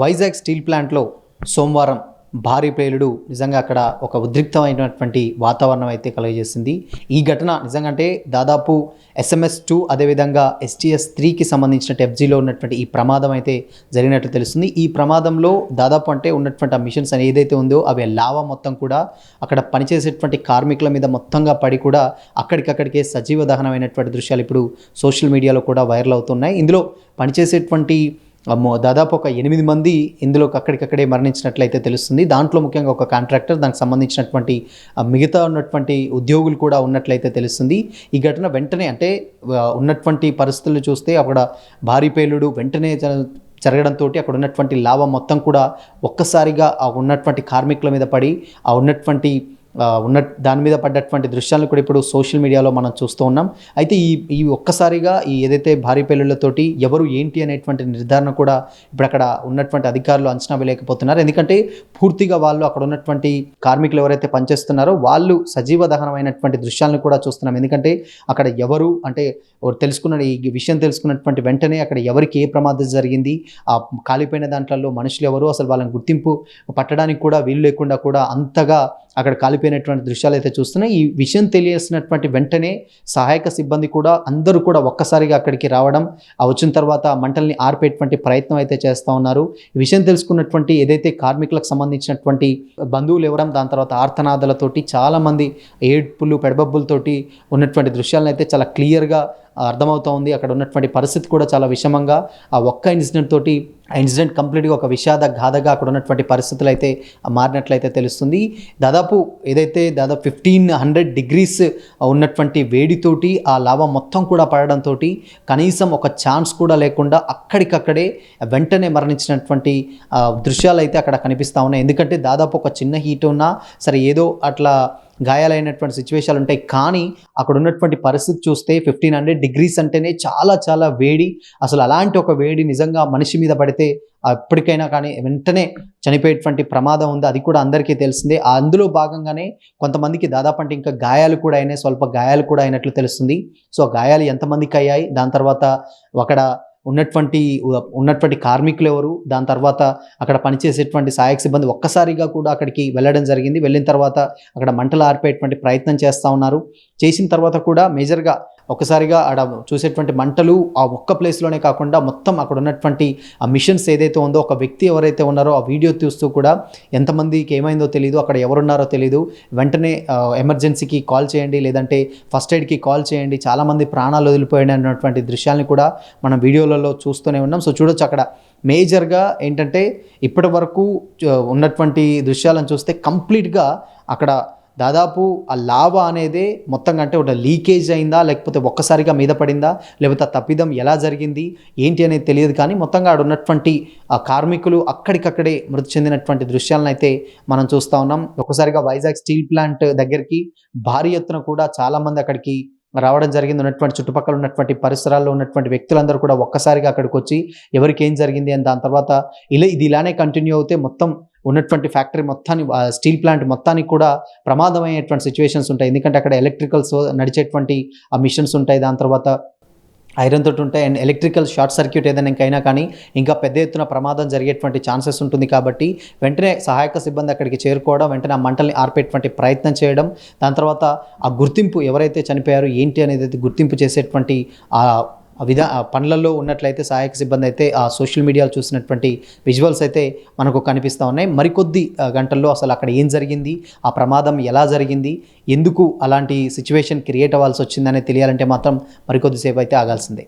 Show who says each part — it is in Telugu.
Speaker 1: వైజాగ్ స్టీల్ ప్లాంట్లో సోమవారం భారీ పేలుడు నిజంగా అక్కడ ఒక ఉద్రిక్తమైనటువంటి వాతావరణం అయితే కలుగజేసింది. ఈ ఘటన నిజంగా అంటే దాదాపు SMS-2 అదేవిధంగా STS-3కి సంబంధించిన FGలో ఉన్నటువంటి ఈ ప్రమాదం అయితే జరిగినట్టు తెలుస్తుంది. ఈ ప్రమాదంలో దాదాపు అంటే ఉన్నటువంటి ఆ మిషన్స్ అని ఏదైతే ఉందో అవి లావా మొత్తం కూడా అక్కడ పనిచేసేటువంటి కార్మికుల మీద మొత్తంగా పడి కూడా అక్కడికక్కడికే సజీవ దహనమైనటువంటి దృశ్యాలు ఇప్పుడు సోషల్ మీడియాలో కూడా వైరల్ అవుతున్నాయి. ఇందులో పనిచేసేటువంటి దాదాపు ఒక 8 మంది ఇందులో అక్కడికక్కడే మరణించినట్లయితే తెలుస్తుంది. దాంట్లో ముఖ్యంగా ఒక కాంట్రాక్టర్, దానికి సంబంధించినటువంటి మిగతా ఉన్నటువంటి ఉద్యోగులు కూడా ఉన్నట్లయితే తెలుస్తుంది. ఈ ఘటన వెంటనే అంటే ఉన్నటువంటి పరిస్థితులు చూస్తే అక్కడ భారీ పేలుడు వెంటనే జరగడంతో అక్కడ ఉన్నటువంటి లావా మొత్తం కూడా ఒక్కసారిగా ఆ ఉన్నటువంటి కార్మికుల మీద పడి ఆ ఉన్నటువంటి దాని మీద పడ్డటువంటి దృశ్యాలను కూడా ఇప్పుడు సోషల్ మీడియాలో మనం చూస్తూ ఉన్నాం. అయితే ఈ ఒక్కసారిగా ఈ ఏదైతే భారీ పేలుళ్లతోటి ఎవరు ఏంటి అనేటువంటి నిర్ధారణ కూడా ఇప్పుడు అక్కడ ఉన్నటువంటి అధికారులు అంచనా వేయలేకపోతున్నారు. ఎందుకంటే పూర్తిగా వాళ్ళు అక్కడ ఉన్నటువంటి కార్మికులు ఎవరైతే పనిచేస్తున్నారో వాళ్ళు సజీవ దహనమైనటువంటి దృశ్యాలను కూడా చూస్తున్నాం. ఎందుకంటే అక్కడ ఎవరు అంటే ఈ విషయం తెలుసుకున్నటువంటి వెంటనే అక్కడ ఎవరికి ఏ ప్రమాదం జరిగింది, ఆ కాలిపోయిన దాంట్లో మనుషులు ఎవరు, అసలు వాళ్ళని గుర్తింపు పట్టడానికి కూడా వీలు లేకుండా కూడా అంతగా అక్కడ కాలిపోయినటువంటి దృశ్యాలు అయితే చూస్తున్నాయి. ఈ విషయం తెలియాల్సినటువంటి వెంటనే సహాయక సిబ్బంది కూడా అందరూ కూడా ఒక్కసారిగా అక్కడికి రావడం, వచ్చిన తర్వాత మంటల్ని ఆర్పేటువంటి ప్రయత్నం అయితే చేస్తూ ఉన్నారు. ఈ విషయం తెలుసుకున్నటువంటి ఏదైతే కార్మికులకు సంబంధించినటువంటి బంధువులు ఎవరం, దాని తర్వాత ఆర్తనాదాలతోటి చాలామంది ఏడ్పులు పెడబబ్బులతోటి ఉన్నటువంటి దృశ్యాలను అయితే చాలా క్లియర్గా అర్థమవుతూ ఉంది. అక్కడ ఉన్నటువంటి పరిస్థితి కూడా చాలా విషమంగా ఆ ఒక్క ఇన్సిడెంట్ తోటి ఆ ఇన్సిడెంట్ కంప్లీట్గా ఒక విషాద గాథగా అక్కడ ఉన్నటువంటి పరిస్థితులు అయితే మారినట్లయితే తెలుస్తుంది. దాదాపు 1500 డిగ్రీస్ ఉన్నటువంటి వేడితోటి ఆ లావా మొత్తం కూడా పడడంతో కనీసం ఒక ఛాన్స్ కూడా లేకుండా అక్కడికక్కడే వెంటనే మరణించినటువంటి దృశ్యాలు అయితే అక్కడ కనిపిస్తూ ఉన్నాయి. ఎందుకంటే దాదాపు ఒక చిన్న హీట్ ఉన్నా సరే ఏదో అట్లా గాయాలైనటువంటి సిచ్యువేషన్లు ఉంటాయి. కానీ అక్కడ ఉన్నటువంటి పరిస్థితి చూస్తే 1500 డిగ్రీస్ అంటేనే చాలా చాలా వేడి. అసలు అలాంటి ఒక వేడి నిజంగా మనిషి మీద పడితే ఎప్పటికైనా కానీ వెంటనే చనిపోయేటువంటి ప్రమాదం ఉంది. అది కూడా అందరికీ తెలిసిందే. అందులో భాగంగానే కొంతమందికి దాదాపు అంటే ఇంకా గాయాలు కూడా అయినాయి, స్వల్ప గాయాలు కూడా అయినట్లు తెలుస్తుంది. సో గాయాలు ఎంతమందికి అయ్యాయి, దాని తర్వాత అక్కడ ఉన్నటువంటి కార్మికులు ఎవరు, దాని తర్వాత అక్కడ పనిచేసేటువంటి సహాయక సిబ్బంది ఒక్కసారిగా కూడా అక్కడికి వెళ్ళడం జరిగింది. వెళ్ళిన తర్వాత అక్కడ మంటలు ఆర్పేటువంటి ప్రయత్నం చేస్తూ ఉన్నారు. చేసిన తర్వాత కూడా మేజర్గా ఒక్కసారిగా ఆడ చూసేటువంటి మంటలు ఆ ఒక్క ప్లేస్లోనే కాకుండా మొత్తం అక్కడ ఉన్నటువంటి ఆ మిషన్స్ ఏదైతే ఉందో ఒక వ్యక్తి ఎవరైతే ఉన్నారో ఆ వీడియో చూస్తూ కూడా ఎంతమందికి ఏమైందో తెలియదు, అక్కడ ఎవరున్నారో తెలియదు, వెంటనే ఎమర్జెన్సీకి కాల్ చేయండి, లేదంటే ఫస్ట్ ఎయిడ్కి కాల్ చేయండి, చాలామంది ప్రాణాలు వదిలిపోయాయి అన్నటువంటి దృశ్యాలను కూడా మనం వీడియోలలో చూస్తూనే ఉన్నాం. సో చూడొచ్చు అక్కడ మేజర్గా ఏంటంటే ఇప్పటి వరకు ఉన్నటువంటి దృశ్యాలను చూస్తే కంప్లీట్గా అక్కడ దాదాపు ఆ లావా అనేది మొత్తం అంటే ఒక లీకేజ్ అయిందా, లేకపోతే ఒక్కసారిగా మీద పడిందా, లేకపోతే ఆ తప్పిదం ఎలా జరిగింది ఏంటి అనేది తెలియదు. కానీ మొత్తంగా ఆడ ఉన్నటువంటి ఆ కార్మికులు అక్కడికక్కడే మృతి చెందినటువంటి దృశ్యాలను అయితే మనం చూస్తూ ఉన్నాం. ఒక్కసారిగా వైజాగ్ స్టీల్ ప్లాంట్ దగ్గరికి భారీ ఎత్తున కూడా చాలామంది అక్కడికి రావడం జరిగింది. ఉన్నటువంటి చుట్టుపక్కల ఉన్నటువంటి పరిసరాల్లో ఉన్నటువంటి వ్యక్తులందరూ కూడా ఒక్కసారిగా అక్కడికి వచ్చి ఎవరికి ఏం జరిగింది అని, దాని తర్వాత ఇది ఇలానే కంటిన్యూ అవుతే మొత్తం ఉన్నటువంటి ఫ్యాక్టరీ మొత్తాన్ని స్టీల్ ప్లాంట్ మొత్తానికి కూడా ప్రమాదమయ్యేటువంటి సిచ్యువేషన్స్ ఉంటాయి. ఎందుకంటే అక్కడ ఎలక్ట్రికల్స్ నడిచేటువంటి ఆ మిషన్స్ ఉంటాయి, దాని తర్వాత ఐరన్ తోటి ఉంటాయి, అండ్ ఎలక్ట్రికల్ షార్ట్ సర్క్యూట్ ఏదైనా ఇంకైనా కానీ ఇంకా పెద్ద ఎత్తున ప్రమాదం జరిగేటువంటి ఛాన్సెస్ ఉంటుంది. కాబట్టి వెంటనే సహాయక సిబ్బంది అక్కడికి చేరుకోవడం, వెంటనే ఆ మంటల్ని ఆర్పేటువంటి ప్రయత్నం చేయడం, దాని తర్వాత ఆ గుర్తింపు ఎవరైతే చనిపోయారో ఏంటి అనేది గుర్తింపు చేసేటువంటి పనులలో ఉన్నట్లయితే సహాయక సిబ్బంది అయితే ఆ సోషల్ మీడియాలో చూసినటువంటి విజువల్స్ అయితే మనకు కనిపిస్తూ ఉన్నాయి. మరికొద్ది గంటల్లో అసలు అక్కడ ఏం జరిగింది, ఆ ప్రమాదం ఎలా జరిగింది, ఎందుకు అలాంటి సిచ్యువేషన్ క్రియేట్ అవ్వాల్సి వచ్చిందనే తెలియాలంటే మాత్రం మరికొద్దిసేపు అయితే ఆగాల్సిందే.